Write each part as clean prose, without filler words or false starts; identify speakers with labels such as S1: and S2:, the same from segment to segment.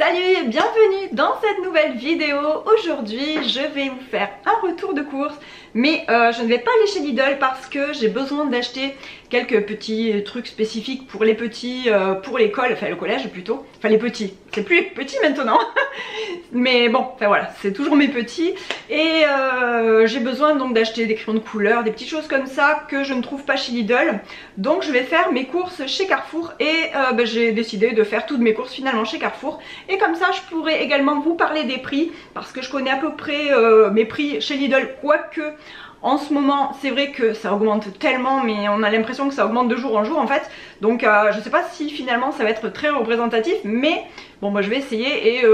S1: Salut et bienvenue dans cette nouvelle vidéo. Aujourd'hui je vais vous faire un retour de course, mais je ne vais pas aller chez Lidl parce que j'ai besoin d'acheter quelques petits trucs spécifiques pour les petits, pour l'école, enfin le collège plutôt, enfin les petits, c'est plus les petits maintenant mais bon, enfin voilà, c'est toujours mes petits et j'ai besoin donc d'acheter des crayons de couleur, des petites choses comme ça que je ne trouve pas chez Lidl. Donc je vais faire mes courses chez Carrefour et j'ai décidé de faire toutes mes courses finalement chez Carrefour. Et comme ça je pourrais également vous parler des prix parce que je connais à peu près mes prix chez Lidl, quoique en ce moment c'est vrai que ça augmente tellement, mais on a l'impression que ça augmente de jour en jour en fait. Donc je sais pas si finalement ça va être très représentatif, mais bon moi je vais essayer et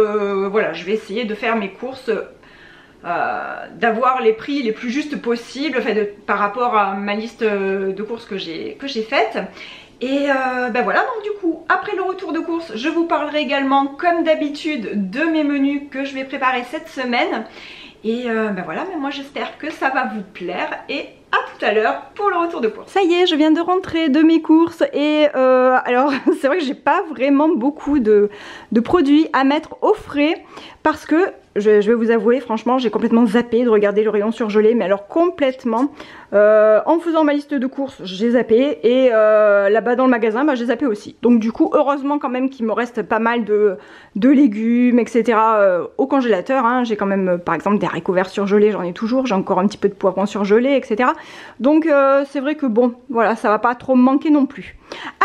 S1: voilà, je vais essayer de faire mes courses, d'avoir les prix les plus justes possibles, enfin par rapport à ma liste de courses que j'ai faite. Et voilà, donc du coup après le retour de course je vous parlerai également comme d'habitude de mes menus que je vais préparer cette semaine. Et voilà, mais moi j'espère que ça va vous plaire et à tout à l'heure pour le retour de course. Ça y est, je viens de rentrer de mes courses et alors c'est vrai que j'ai pas vraiment beaucoup de produits à mettre au frais parce que je vais vous avouer franchement j'ai complètement zappé de regarder le rayon surgelé, mais alors complètement. En faisant ma liste de courses j'ai zappé et là-bas dans le magasin j'ai zappé aussi. Donc du coup heureusement quand même qu'il me reste pas mal de légumes etc. Au congélateur, hein. J'ai quand même par exemple des haricots verts surgelés, j'en ai toujours, j'ai encore un petit peu de poivrons surgelés etc. Donc c'est vrai que bon voilà, ça va pas trop me manquer non plus.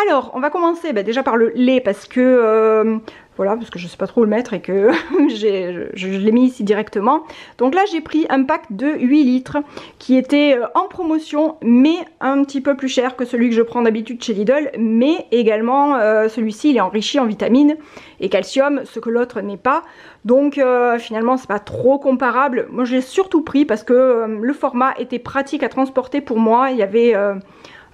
S1: Alors on va commencer déjà par le lait parce que voilà, parce que je sais pas trop où le mettre et que je l'ai mis ici directement. Donc là j'ai pris un pack de 8 litres qui était en promotion, mais un petit peu plus cher que celui que je prends d'habitude chez Lidl. Mais également celui-ci il est enrichi en vitamines et calcium, ce que l'autre n'est pas. Donc finalement c'est pas trop comparable. Moi je l'ai surtout pris parce que le format était pratique à transporter pour moi. Il y avait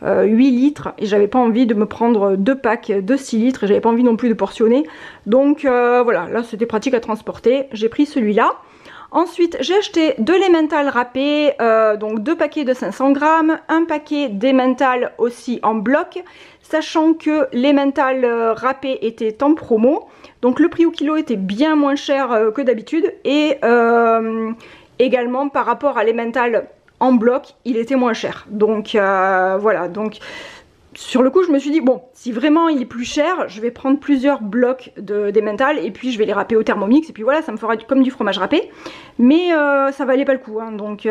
S1: 8 litres et j'avais pas envie de me prendre 2 packs de 6 litres et j'avais pas envie non plus de portionner. Donc voilà, là c'était pratique à transporter, j'ai pris celui-là. Ensuite j'ai acheté de l'emmental râpé, donc 2 paquets de 500 grammes, un paquet d'emmental aussi en bloc, sachant que l'emmental râpé était en promo, donc le prix au kilo était bien moins cher que d'habitude et également par rapport à l'emmental en bloc il était moins cher. Donc voilà, donc sur le coup je me suis dit bon, si vraiment il est plus cher je vais prendre plusieurs blocs d'emmental et puis je vais les râper au Thermomix et puis voilà, ça me fera comme du fromage râpé, mais ça valait pas le coup hein. Donc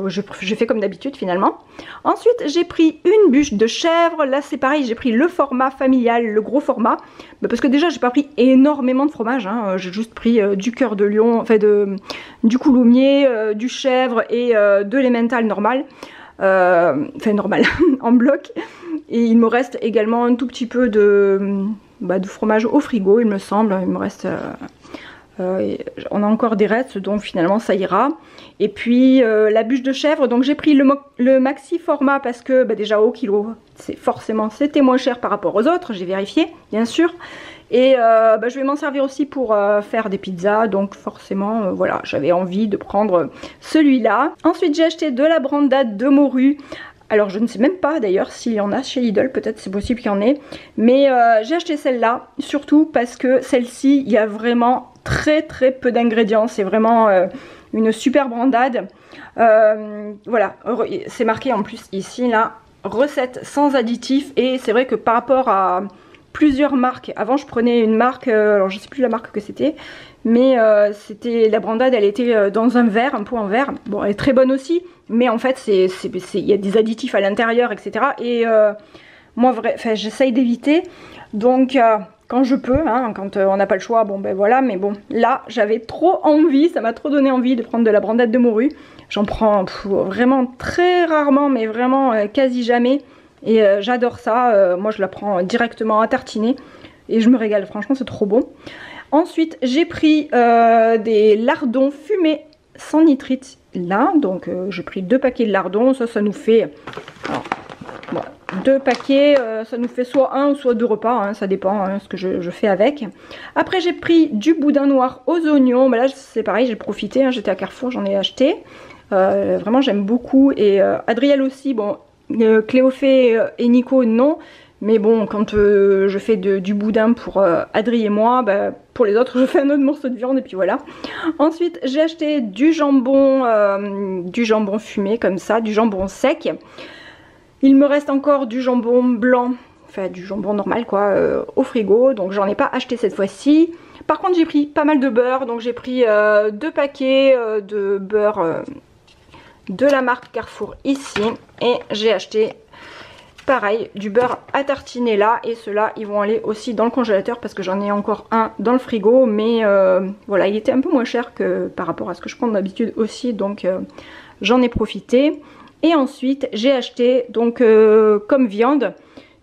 S1: j'ai fait comme d'habitude finalement. Ensuite j'ai pris une bûche de chèvre, là c'est pareil, j'ai pris le format familial, le gros format, parce que déjà j'ai pas pris énormément de fromage hein. J'ai juste pris du cœur de lion, enfin du coulommiers, du chèvre et de l'emmental normal, enfin normal en bloc. Et il me reste également un tout petit peu de fromage au frigo il me semble, il me reste on a encore des restes donc finalement ça ira. Et puis la bûche de chèvre, donc j'ai pris le maxi format parce que déjà au kilo c'était moins cher par rapport aux autres, j'ai vérifié bien sûr. Et je vais m'en servir aussi pour faire des pizzas, donc forcément voilà, j'avais envie de prendre celui-là. Ensuite j'ai acheté de la brandade de morue. Alors je ne sais même pas d'ailleurs s'il y en a chez Lidl, peut-être c'est possible qu'il y en ait. Mais j'ai acheté celle-là, surtout parce que celle-ci, il y a vraiment très peu d'ingrédients. C'est vraiment une super brandade. Voilà, c'est marqué en plus ici, là, recette sans additifs. Et c'est vrai que par rapport à plusieurs marques, avant je prenais une marque, alors je sais plus la marque que c'était, mais c'était la brandade, elle était dans un verre, un pot en verre. Bon, elle est très bonne aussi, mais en fait il y a des additifs à l'intérieur etc. Et moi j'essaye d'éviter, donc quand je peux hein, quand on n'a pas le choix, bon voilà. Mais bon là j'avais trop envie, ça m'a trop donné envie de prendre de la brandade de morue. J'en prends vraiment très rarement, mais vraiment quasi jamais. Et j'adore ça, moi je la prends directement à tartiner et je me régale, franchement c'est trop bon. Ensuite j'ai pris des lardons fumés sans nitrite là, donc j'ai pris 2 paquets de lardons, ça nous fait alors, voilà, 2 paquets, ça nous fait soit 1 ou soit 2 repas, hein, ça dépend hein, ce que je fais avec. Après j'ai pris du boudin noir aux oignons, là c'est pareil, j'ai profité, hein, j'étais à Carrefour, j'en ai acheté, vraiment j'aime beaucoup. Et Adriel aussi, bon Cléophée et Nico non, Mais bon, quand je fais du boudin pour Adri et moi, bah, pour les autres je fais un autre morceau de viande et puis voilà. Ensuite j'ai acheté du jambon fumé comme ça, du jambon sec. Il me reste encore du jambon blanc, enfin du jambon normal quoi, au frigo, donc j'en ai pas acheté cette fois-ci. Par contre j'ai pris pas mal de beurre, donc j'ai pris 2 paquets de beurre de la marque Carrefour ici, et j'ai acheté pareil du beurre à tartiner là, et ceux-là ils vont aller aussi dans le congélateur parce que j'en ai encore un dans le frigo, mais voilà, il était un peu moins cher que par rapport à ce que je prends d'habitude aussi, donc j'en ai profité. Et ensuite j'ai acheté donc comme viande,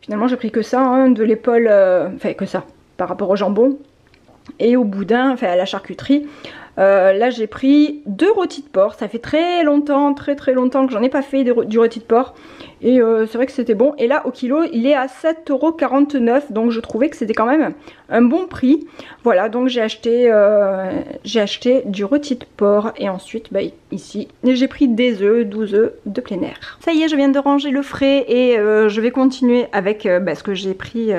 S1: finalement j'ai pris que ça, hein, de l'épaule, enfin que ça par rapport au jambon et au boudin, enfin à la charcuterie. Là j'ai pris 2 rôtis de porc, ça fait très longtemps que j'en ai pas fait du rôti de porc, et c'est vrai que c'était bon. Et là au kilo il est à 7,49 €, donc je trouvais que c'était quand même un bon prix. Voilà, donc j'ai acheté du rôti de porc, et ensuite bah, ici j'ai pris des œufs, 12 œufs de plein air. Ça y est, je viens de ranger le frais, et je vais continuer avec ce que j'ai pris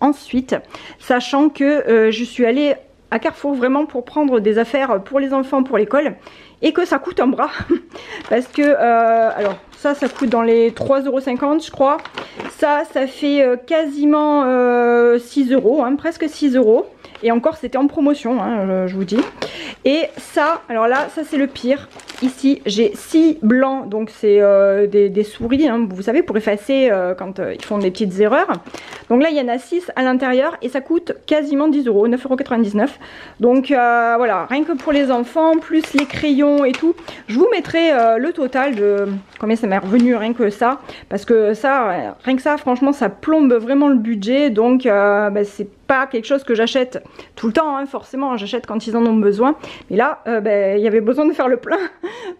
S1: ensuite, sachant que je suis allée à Carrefour vraiment pour prendre des affaires pour les enfants pour l'école, et que ça coûte un bras parce que alors ça coûte dans les 3,50 € je crois, ça fait quasiment 6 €, hein, presque 6 €, et encore c'était en promotion, hein, je vous dis. Et ça, alors là ça c'est le pire. Ici j'ai 6 blancs, donc c'est des souris, hein, vous savez, pour effacer quand ils font des petites erreurs. Donc là il y en a 6 à l'intérieur, et ça coûte quasiment 10 €, 9,99 €. Donc voilà, rien que pour les enfants, plus les crayons et tout. Je vous mettrai le total de combien ça m'est revenu rien que ça, parce que ça, rien que ça, franchement ça plombe vraiment le budget. Donc bah, c'est pas quelque chose que j'achète tout le temps, hein, forcément j'achète quand ils en ont besoin, mais là il y avait besoin de faire le plein,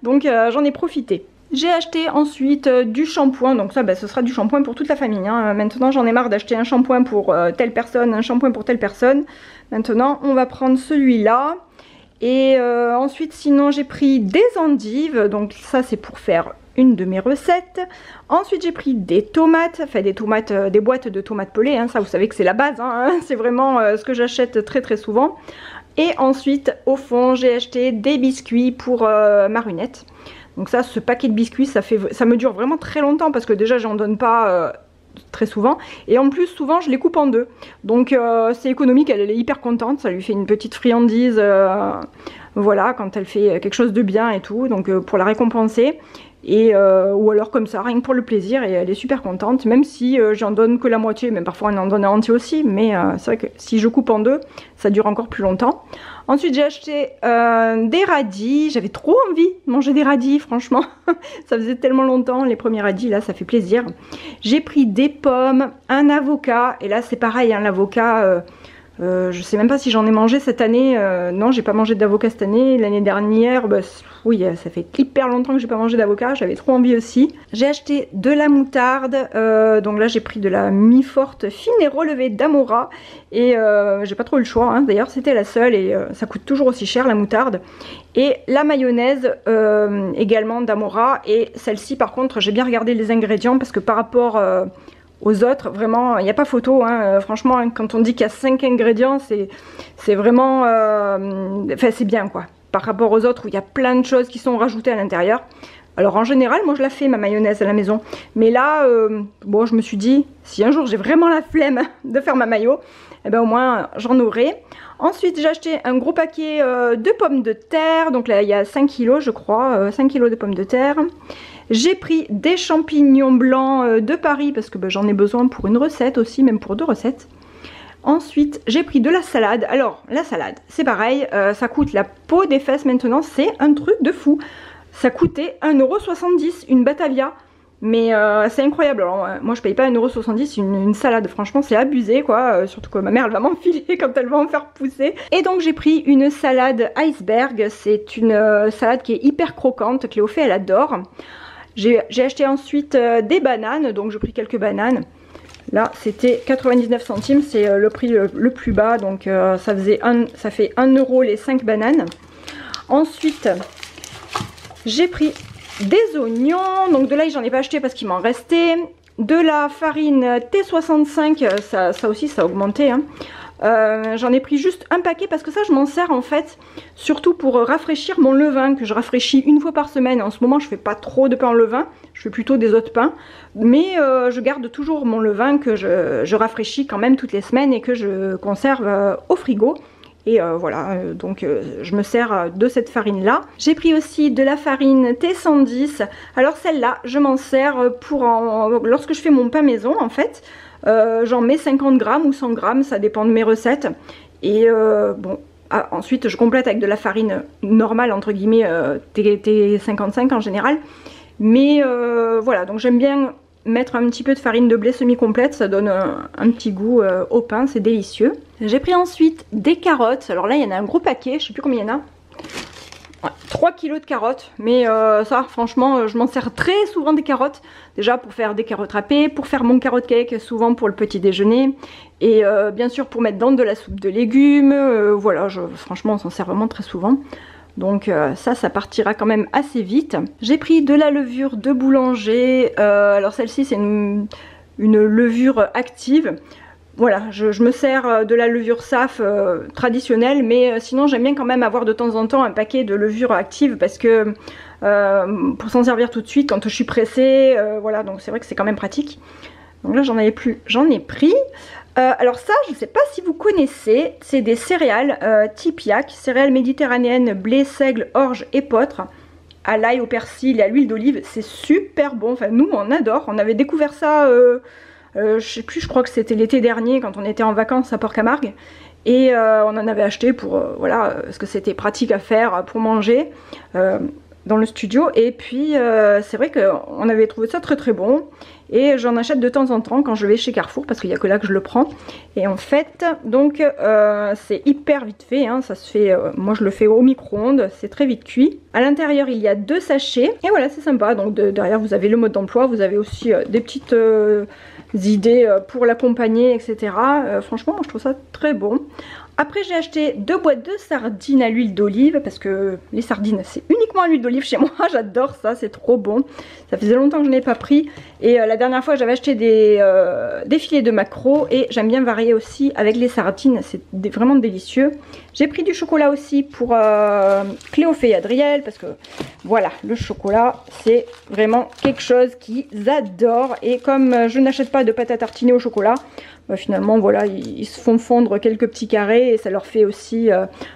S1: donc j'en ai profité. J'ai acheté ensuite du shampoing, donc ça ce sera du shampoing pour toute la famille, hein. Maintenant j'en ai marre d'acheter un shampoing pour telle personne, un shampoing pour telle personne. Maintenant on va prendre celui-là. Et ensuite sinon j'ai pris des endives, donc ça c'est pour faire une de mes recettes. Ensuite j'ai pris des tomates, enfin des tomates, des boîtes de tomates pelées, hein, ça vous savez que c'est la base, hein, c'est vraiment ce que j'achète très souvent. Et ensuite au fond j'ai acheté des biscuits pour Marunette. Donc ça, ce paquet de biscuits, ça me dure vraiment très longtemps, parce que déjà j'en donne pas très souvent, et en plus souvent je les coupe en 2, donc c'est économique. Elle est hyper contente, ça lui fait une petite friandise, voilà, quand elle fait quelque chose de bien et tout, donc pour la récompenser. Et ou alors comme ça, rien que pour le plaisir, et elle est super contente, même si j'en donne que la moitié, même parfois on en donne un entier aussi, mais c'est vrai que si je coupe en 2, ça dure encore plus longtemps. Ensuite j'ai acheté des radis, j'avais trop envie de manger des radis, franchement, ça faisait tellement longtemps, les premiers radis, là ça fait plaisir. J'ai pris des pommes, un avocat, et là c'est pareil, hein, l'avocat... je sais même pas si j'en ai mangé cette année, non j'ai pas mangé d'avocat cette année, l'année dernière, bah, oui ça fait hyper longtemps que j'ai pas mangé d'avocat, j'avais trop envie aussi. J'ai acheté de la moutarde, donc là j'ai pris de la mi-forte fine et relevée d'Amora, et j'ai pas trop eu le choix, hein. D'ailleurs c'était la seule, et ça coûte toujours aussi cher la moutarde. Et la mayonnaise également d'Amora, et celle-ci par contre j'ai bien regardé les ingrédients, parce que par rapport... aux autres, vraiment, il n'y a pas photo, hein. Franchement, hein, quand on dit qu'il y a 5 ingrédients, c'est vraiment... Enfin, c'est bien, quoi. Par rapport aux autres, où il y a plein de choses qui sont rajoutées à l'intérieur. Alors, en général, moi, je la fais, ma mayonnaise, à la maison. Mais là, bon, je me suis dit, si un jour, j'ai vraiment la flemme de faire ma mayo, eh ben, au moins, j'en aurai. Ensuite, j'ai acheté un gros paquet de pommes de terre. Donc là, il y a 5 kilos, je crois. 5 kilos de pommes de terre. J'ai pris des champignons blancs de Paris, parce que j'en ai besoin pour une recette aussi, même pour 2 recettes. Ensuite, j'ai pris de la salade. Alors, la salade, c'est pareil, ça coûte la peau des fesses maintenant, c'est un truc de fou. Ça coûtait 1,70 € une Batavia, mais c'est incroyable. Alors, moi, je paye pas 1,70 € une salade, franchement, c'est abusé, quoi. Surtout que ma mère, elle va m'enfiler quand elle va en faire pousser. Et donc, j'ai pris une salade iceberg, c'est une salade qui est hyper croquante, Cléophée, elle adore. J'ai acheté ensuite des bananes, donc j'ai pris quelques bananes. Là c'était 99 centimes, c'est le prix le plus bas, donc ça fait 1 € les 5 bananes. Ensuite j'ai pris des oignons, donc de là j'en ai pas acheté parce qu'il m'en restait. de la farine T65, ça aussi ça a augmenté, hein. J'en ai pris juste un paquet parce que ça je m'en sers en fait surtout pour rafraîchir mon levain que je rafraîchis une fois par semaine. En ce moment je fais pas trop de pain au levain, je fais plutôt des autres pains, mais je garde toujours mon levain que je rafraîchis quand même toutes les semaines et que je conserve au frigo. Et voilà, donc je me sers de cette farine là. J'ai pris aussi de la farine T110. Alors celle-là, je m'en sers pour lorsque je fais mon pain maison en fait. J'en mets 50 grammes ou 100 grammes, ça dépend de mes recettes. Et bon, ensuite je complète avec de la farine normale entre guillemets, T55 en général. Mais voilà, donc j'aime bien mettre un petit peu de farine de blé semi-complète, ça donne un petit goût au pain, c'est délicieux. J'ai pris ensuite des carottes, alors là il y en a un gros paquet, je sais plus combien il y en a. Ouais, 3 kilos de carottes, mais ça franchement je m'en sers très souvent des carottes. Déjà pour faire des carottes râpées, pour faire mon carrot cake, souvent pour le petit déjeuner. Et bien sûr pour mettre dans de la soupe de légumes, voilà, franchement on s'en sert vraiment très souvent. Donc ça partira quand même assez vite. J'ai pris de la levure de boulanger, alors celle-ci c'est une levure active. Voilà, je me sers de la levure SAF traditionnelle, mais sinon j'aime bien quand même avoir de temps en temps un paquet de levure active parce que pour s'en servir tout de suite quand je suis pressée, voilà, donc c'est vrai que c'est quand même pratique. Donc là j'en avais plus, j'en ai pris. Alors ça, je ne sais pas si vous connaissez, c'est des céréales type yak, céréales méditerranéennes, blé, seigle, orge, épeautre, à l'ail, au persil et à l'huile d'olive. C'est super bon, enfin nous on adore, on avait découvert ça, je sais plus, je crois que c'était l'été dernier quand on était en vacances à Port-Camargue. Et on en avait acheté pour, voilà, parce que c'était pratique à faire pour manger dans le studio. Et puis c'est vrai qu'on avait trouvé ça très très bon. Et j'en achète de temps en temps quand je vais chez Carrefour parce qu'il n'y a que là que je le prends. Et en fait, donc c'est hyper vite fait, hein, ça se fait, moi je le fais au micro-ondes, c'est très vite cuit. À l'intérieur il y a 2 sachets et voilà, c'est sympa. Donc derrière vous avez le mode d'emploi, vous avez aussi des petites idées pour l'accompagner, etc. Franchement moi je trouve ça très bon. Après j'ai acheté 2 boîtes de sardines à l'huile d'olive parce que les sardines c'est uniquement à l'huile d'olive chez moi, j'adore ça, c'est trop bon. Ça faisait longtemps que je n'ai pas pris et la dernière fois j'avais acheté des filets de maquereau et j'aime bien varier aussi avec les sardines, c'est vraiment délicieux. J'ai pris du chocolat aussi pour Cléophée et Adriel parce que voilà, le chocolat c'est vraiment quelque chose qu'ils adorent et comme je n'achète pas de pâte à tartiner au chocolat, finalement voilà, ils se font fondre quelques petits carrés et ça leur fait aussi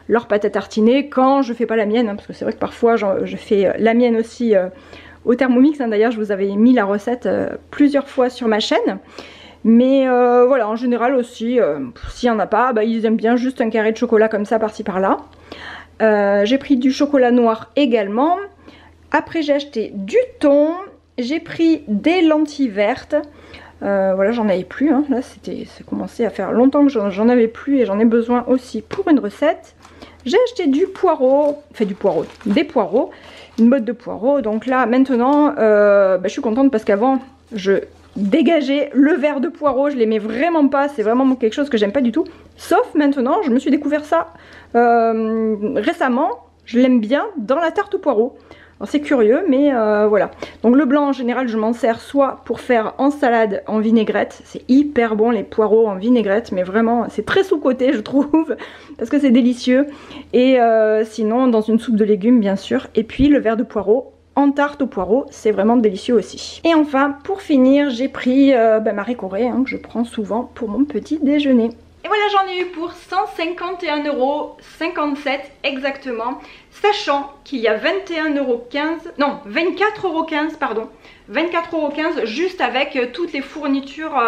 S1: leur pâte à tartiner quand je fais pas la mienne, hein, parce que c'est vrai que parfois je fais la mienne aussi au Thermomix, hein. D'ailleurs je vous avais mis la recette plusieurs fois sur ma chaîne. Mais voilà, en général aussi, s'il n'y en a pas, bah, ils aiment bien juste un carré de chocolat comme ça par-ci par-là. J'ai pris du chocolat noir également. Après j'ai acheté du thon, j'ai pris des lentilles vertes. Voilà, j'en avais plus, hein. Là ça commençait à faire longtemps que j'en avais plus et j'en ai besoin aussi pour une recette. J'ai acheté du poireau, enfin des poireaux, une botte de poireaux. Donc là maintenant je suis contente parce qu'avant je dégageais le verre de poireaux, je l'aimais vraiment pas, c'est vraiment quelque chose que j'aime pas du tout. Sauf maintenant, je me suis découvert ça récemment, je l'aime bien dans la tarte aux poireaux. C'est curieux, mais voilà. Donc le blanc en général je m'en sers soit pour faire en salade en vinaigrette, c'est hyper bon les poireaux en vinaigrette, mais vraiment c'est très sous-coté je trouve, parce que c'est délicieux. Et sinon dans une soupe de légumes bien sûr, et puis le verre de poireaux en tarte aux poireaux, c'est vraiment délicieux aussi. Et enfin pour finir j'ai pris ma Corée, hein, que je prends souvent pour mon petit déjeuner. Et voilà, j'en ai eu pour 151,57 € exactement, sachant qu'il y a 24,15 € pardon, 24,15 € juste avec toutes les fournitures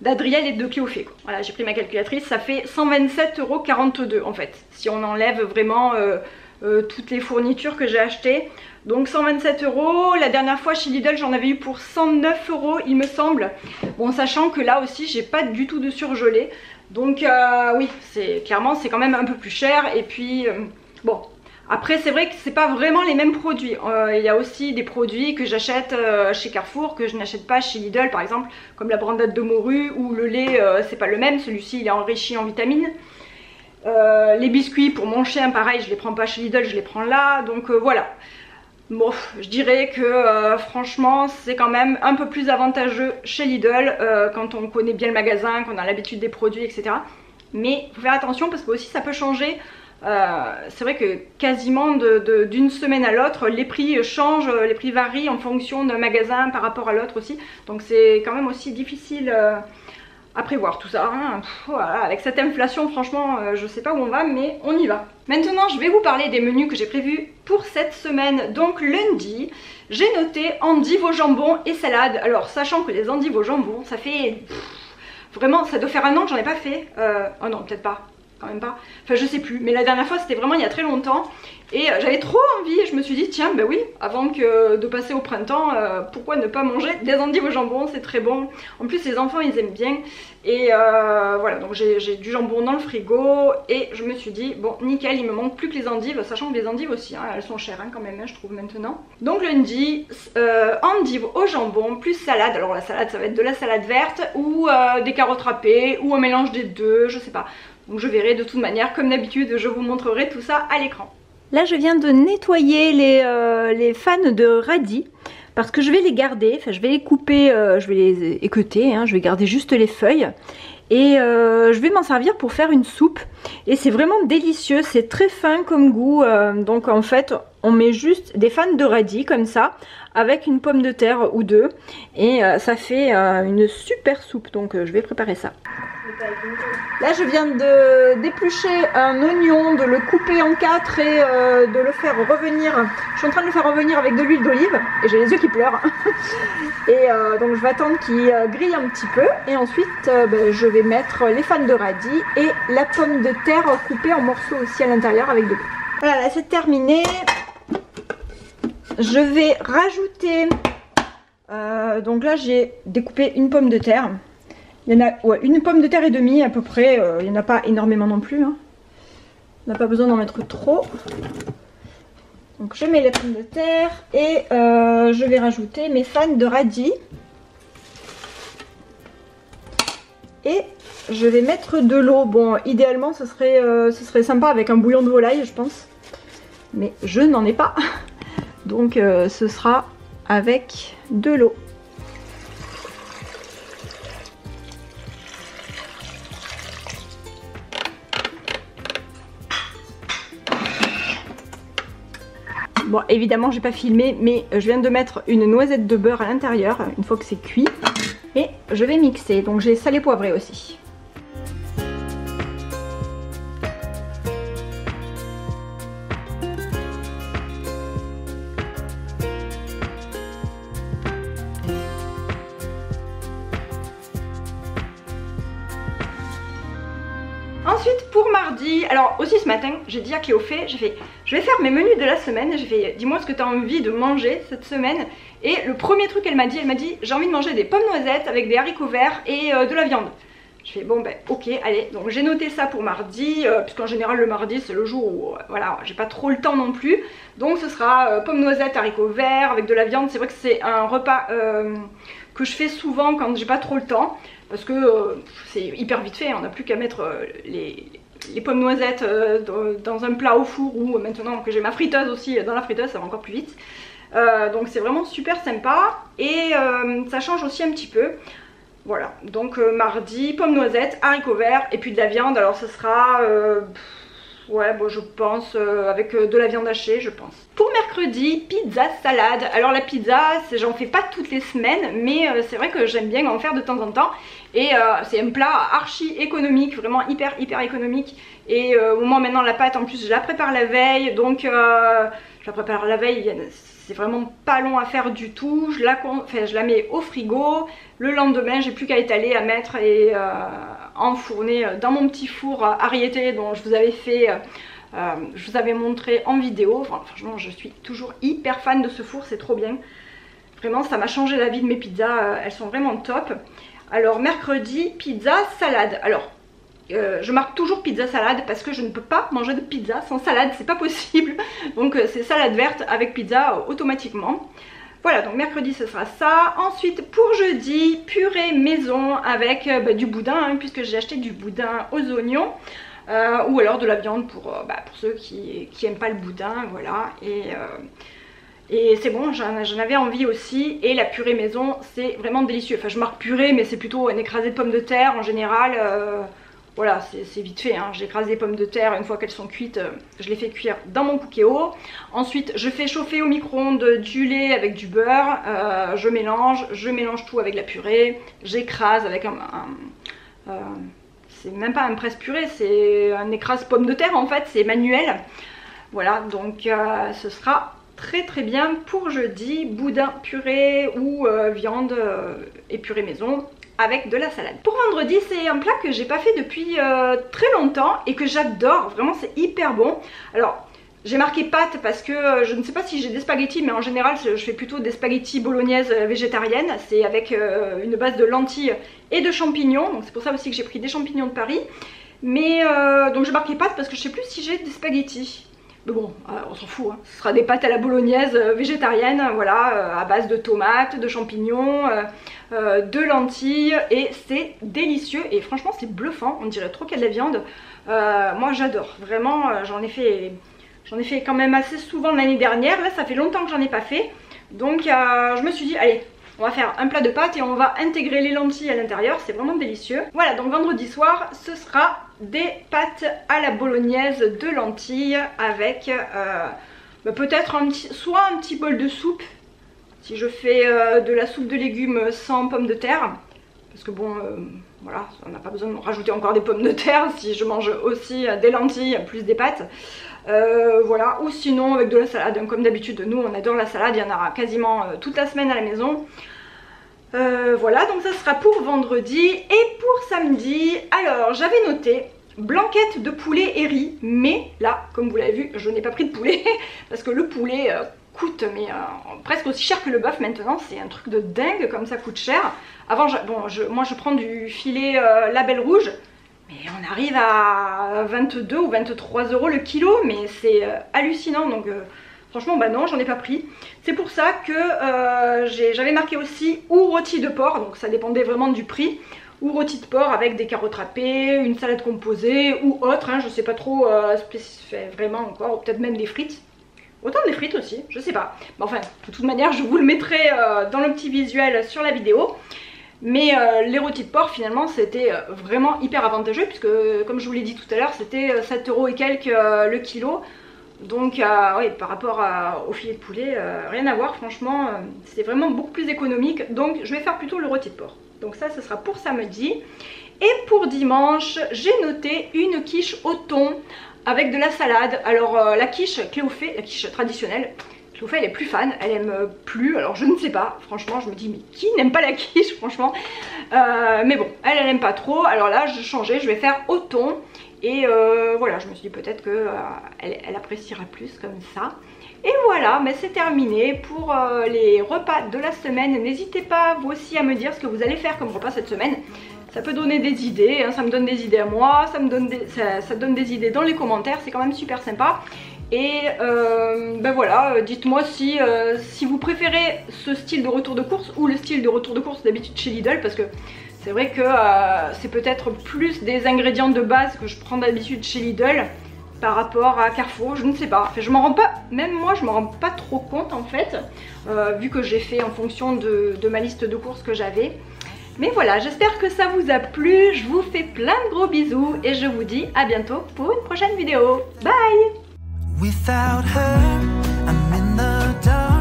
S1: d'Adriel et de Cléophée. Voilà, j'ai pris ma calculatrice, ça fait 127,42 € en fait, si on enlève vraiment toutes les fournitures que j'ai achetées. Donc 127 €, la dernière fois chez Lidl j'en avais eu pour 109 € il me semble. Bon, sachant que là aussi j'ai pas du tout de surgelé. Donc oui, clairement c'est quand même un peu plus cher. Et puis bon, après c'est vrai que c'est pas vraiment les mêmes produits. Il y a aussi des produits que j'achète chez Carrefour que je n'achète pas chez Lidl, par exemple comme la brandade de morue ou le lait, c'est pas le même, celui-ci il est enrichi en vitamines. Les biscuits pour mon chien pareil, je les prends pas chez Lidl, je les prends là. Donc voilà. Bon, je dirais que franchement c'est quand même un peu plus avantageux chez Lidl quand on connaît bien le magasin, qu'on a l'habitude des produits, etc. Mais il faut faire attention parce que aussi ça peut changer. C'est vrai que quasiment d'une semaine à l'autre, les prix changent, les prix varient en fonction d'un magasin par rapport à l'autre aussi. Donc c'est quand même aussi difficile à prévoir tout ça, hein. Voilà, avec cette inflation franchement je sais pas où on va mais on y va. Maintenant je vais vous parler des menus que j'ai prévus pour cette semaine. Donc lundi j'ai noté endives au jambon et salade. Alors sachant que les endives au jambon ça fait vraiment, ça doit faire un an que j'en ai pas fait. Oh non peut-être pas, quand même pas, enfin je sais plus, mais la dernière fois c'était vraiment il y a très longtemps et j'avais trop envie et je me suis dit tiens bah oui, avant que de passer au printemps, pourquoi ne pas manger des endives au jambon, c'est très bon, en plus les enfants ils aiment bien et voilà, donc j'ai du jambon dans le frigo et je me suis dit bon nickel, il me manque plus que les endives, sachant que les endives aussi hein, elles sont chères hein, quand même hein, je trouve maintenant. Donc lundi endives au jambon plus salade. Alors la salade ça va être de la salade verte ou des carottes râpées ou un mélange des deux, je sais pas. Donc je verrai de toute manière, comme d'habitude, je vous montrerai tout ça à l'écran. Là je viens de nettoyer les fans de radis parce que je vais les garder, enfin je vais les couper, je vais les équeuter, hein, je vais garder juste les feuilles. Et je vais m'en servir pour faire une soupe. Et c'est vraiment délicieux, c'est très fin comme goût. Donc en fait on met juste des fans de radis comme ça avec une pomme de terre ou deux. Et ça fait une super soupe, donc je vais préparer ça. Là je viens de d'éplucher un oignon, de le couper en 4 et de le faire revenir. Je suis en train de le faire revenir avec de l'huile d'olive et j'ai les yeux qui pleurent. Et donc je vais attendre qu'il grille un petit peu et ensuite je vais mettre les fans de radis et la pomme de terre coupée en morceaux aussi à l'intérieur avec de l'eau. Voilà, là c'est terminé. Je vais rajouter, donc là j'ai découpé une pomme de terre. Il y en a une pomme de terre et demie à peu près, il n'y en a pas énormément non plus, hein. On n'a pas besoin d'en mettre trop. Donc je mets les pommes de terre et je vais rajouter mes fans de radis. Et je vais mettre de l'eau. Bon, idéalement ce serait sympa avec un bouillon de volaille je pense. Mais je n'en ai pas. Donc ce sera avec de l'eau. Bon évidemment j'ai pas filmé mais je viens de mettre une noisette de beurre à l'intérieur une fois que c'est cuit. Et je vais mixer, donc j'ai salé poivré aussi. Ensuite pour mardi, alors aussi ce matin j'ai dit à Cléophée, j'ai fait je vais faire mes menus de la semaine, j'ai fait dis-moi ce que tu as envie de manger cette semaine. Et le premier truc elle m'a dit j'ai envie de manger des pommes noisettes avec des haricots verts et de la viande. Je fais bon ben ok allez, donc j'ai noté ça pour mardi, puisqu'en général le mardi c'est le jour où voilà j'ai pas trop le temps non plus. Donc ce sera pommes noisettes, haricots verts avec de la viande. C'est vrai que c'est un repas que je fais souvent quand j'ai pas trop le temps. Parce que c'est hyper vite fait, on n'a plus qu'à mettre les pommes noisettes dans un plat au four ou maintenant que j'ai ma friteuse aussi dans la friteuse ça va encore plus vite. Donc c'est vraiment super sympa et ça change aussi un petit peu. Voilà, donc mardi, pommes noisettes, haricots verts et puis de la viande. Alors ce sera, ouais bon, je pense avec de la viande hachée je pense. Pour mercredi, pizza salade. Alors la pizza, j'en fais pas toutes les semaines mais c'est vrai que j'aime bien en faire de temps en temps. Et c'est un plat archi économique, vraiment hyper économique. Et au moment maintenant la pâte en plus je la prépare la veille. Donc je la prépare la veille, c'est vraiment pas long à faire du tout. Je la mets au frigo. Le lendemain j'ai plus qu'à étaler, à mettre et enfourner dans mon petit four Ariete dont je vous avais fait... je vous avais montré en vidéo. Enfin, franchement je suis toujours hyper fan de ce four, c'est trop bien. Vraiment ça m'a changé la vie de mes pizzas, elles sont vraiment top. Alors mercredi, pizza, salade. Alors je marque toujours pizza salade parce que je ne peux pas manger de pizza sans salade, c'est pas possible. Donc c'est salade verte avec pizza automatiquement. Voilà, donc mercredi ce sera ça. Ensuite pour jeudi, purée maison avec du boudin, hein, puisque j'ai acheté du boudin aux oignons. Ou alors de la viande pour ceux qui aiment pas le boudin, voilà. Et c'est bon, j'en avais envie aussi. Et la purée maison, c'est vraiment délicieux. Enfin, je marque purée, mais c'est plutôt un écrasé de pommes de terre en général. Voilà, c'est vite fait, hein. J'écrase les pommes de terre, une fois qu'elles sont cuites, je les fais cuire dans mon Cookéo. Ensuite, je fais chauffer au micro-ondes du lait avec du beurre. Je mélange tout avec la purée. J'écrase avec c'est même pas un presse-purée, c'est un écrase pomme de terre en fait, c'est manuel. Voilà, donc ce sera très très bien pour jeudi, boudin purée ou viande et purée maison avec de la salade. Pour vendredi, c'est un plat que j'ai pas fait depuis très longtemps et que j'adore, vraiment c'est hyper bon. Alors j'ai marqué pâtes parce que je ne sais pas si j'ai des spaghettis, mais en général je fais plutôt des spaghettis bolognaises végétariennes. C'est avec une base de lentilles et de champignons, donc c'est pour ça aussi que j'ai pris des champignons de Paris. Mais donc j'ai marqué pâtes parce que je sais plus si j'ai des spaghettis. Mais bon, on s'en fout, hein. Ce sera des pâtes à la bolognaise végétarienne, voilà, à base de tomates, de champignons, de lentilles, et c'est délicieux et franchement c'est bluffant, on dirait trop qu'il y a de la viande. Moi j'adore, vraiment, j'en ai fait quand même assez souvent l'année dernière, là ça fait longtemps que j'en ai pas fait, donc je me suis dit allez, on va faire un plat de pâtes et on va intégrer les lentilles à l'intérieur, c'est vraiment délicieux. Voilà, donc vendredi soir, ce sera des pâtes à la bolognaise de lentilles avec peut-être soit un petit bol de soupe, si je fais de la soupe de légumes sans pommes de terre, parce que bon, voilà, on n'a pas besoin de rajouter encore des pommes de terre si je mange aussi des lentilles plus des pâtes. Voilà, ou sinon avec de la salade, comme d'habitude nous on adore la salade, il y en aura quasiment toute la semaine à la maison. Voilà, donc ça sera pour vendredi. Et pour samedi, alors j'avais noté blanquette de poulet et riz, mais là comme vous l'avez vu je n'ai pas pris de poulet parce que le poulet coûte mais presque aussi cher que le bœuf maintenant, c'est un truc de dingue comme ça coûte cher. Avant moi je prends du filet label rouge, mais on arrive à 22 ou 23 € le kilo, mais c'est hallucinant, donc franchement bah non, j'en ai pas pris. C'est pour ça que j'avais marqué aussi ou rôti de porc, donc ça dépendait vraiment du prix, ou rôti de porc avec des carottes râpées, une salade composée ou autre, hein, je sais pas trop vraiment encore, ou peut-être même des frites. Autant des frites aussi, je sais pas. Mais enfin, de toute manière, je vous le mettrai dans le petit visuel sur la vidéo. Mais les rôtis de porc finalement c'était vraiment hyper avantageux puisque comme je vous l'ai dit tout à l'heure c'était 7 € et quelques le kilo. Donc oui, par rapport au filet de poulet, rien à voir, franchement c'est vraiment beaucoup plus économique. Donc je vais faire plutôt le rôti de porc. Donc ça ce sera pour samedi. Et pour dimanche j'ai noté une quiche au thon avec de la salade. Alors la quiche Cléophée, la quiche traditionnelle, Cléophée elle est plus fan, elle aime plus, alors je ne sais pas, franchement je me dis mais qui n'aime pas la quiche franchement, mais bon elle aime pas trop, alors là je changeais, je vais faire au thon et voilà, je me suis dit peut-être que elle appréciera plus comme ça. Et voilà, mais c'est terminé pour les repas de la semaine. N'hésitez pas vous aussi à me dire ce que vous allez faire comme repas cette semaine. Ça peut donner des idées, hein, ça me donne des idées à moi, ça donne des idées dans les commentaires, c'est quand même super sympa. Et ben voilà, dites-moi si vous préférez ce style de retour de course ou le style de retour de course d'habitude chez Lidl, parce que c'est vrai que c'est peut-être plus des ingrédients de base que je prends d'habitude chez Lidl par rapport à Carrefour, je ne sais pas. Enfin, je m'en rends pas, même moi je m'en rends pas trop compte en fait, vu que j'ai fait en fonction de ma liste de courses que j'avais. Mais voilà, j'espère que ça vous a plu, je vous fais plein de gros bisous et je vous dis à bientôt pour une prochaine vidéo. Bye! Without her, I'm in the dark.